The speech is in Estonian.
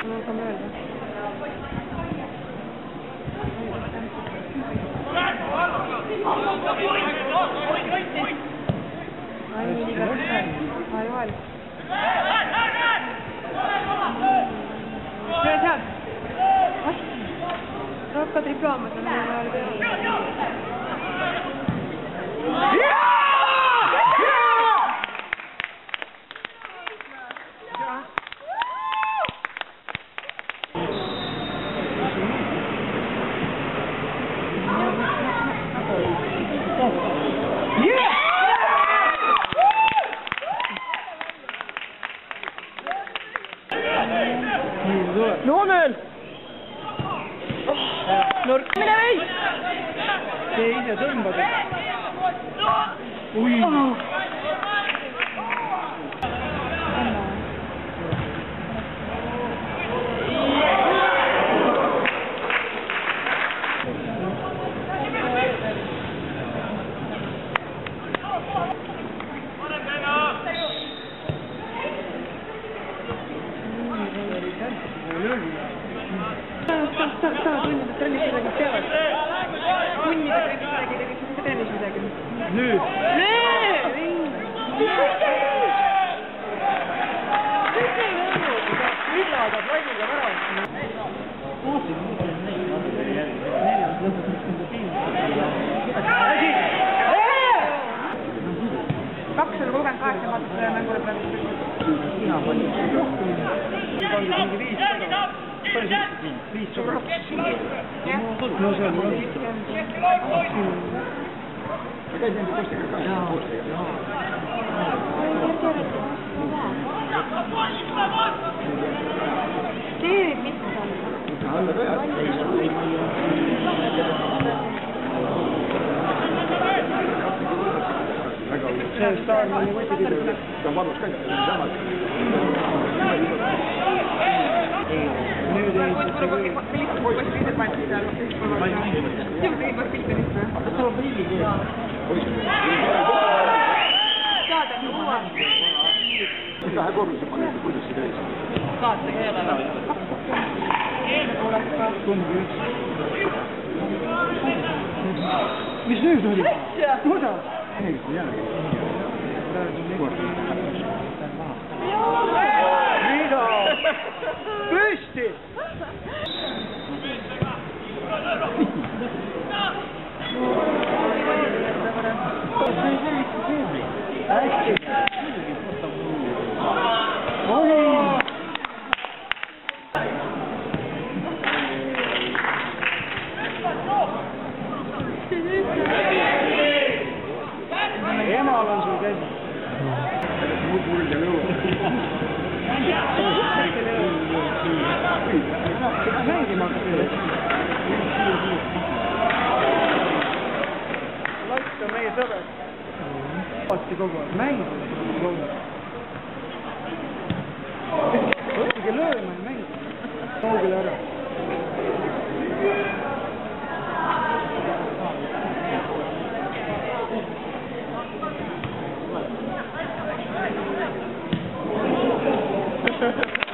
No hakkame öelda. Ai, nii väga. Ai, vahel. Söö sealt. Sa hakkad riplama seal ajal peale. Noomel! Nurk, mine veid! See ise tõmbad. Ui! Tunnid trennis midagi teavad. Tunnid trennis midagi. Nüüd! Villada plainiga väravast. Kaks oli 38 vaata mängule praegu. Sina pandud rohkem. Pandud mingi 5 taga. Palju see 5 suur rohkem. No see on mul. Ma käisin enda postega ka. Teerid mitte seal. Alla ka see staar on nii võtipidu. Ta on valus ka samad. Nüüd ei see kui... Millised positiivsed pandi seal? Sinu teimad pilte nüüd või? Aga see on pilli. Saad on uue. Kahe korruse panete, kuidas see käis? Saate keele. Tundub üks. Mis nüüd oli? Kuidas? Mida? Püsti! Hästi! Emal on sul käsi. Muu kuulda lõua. Seda mängima hakkas. Latt on meie sõber. Vaasti kogu aeg. Mängida. Õppige lööma ja mängida. Kaugele ära. Ha ha ha.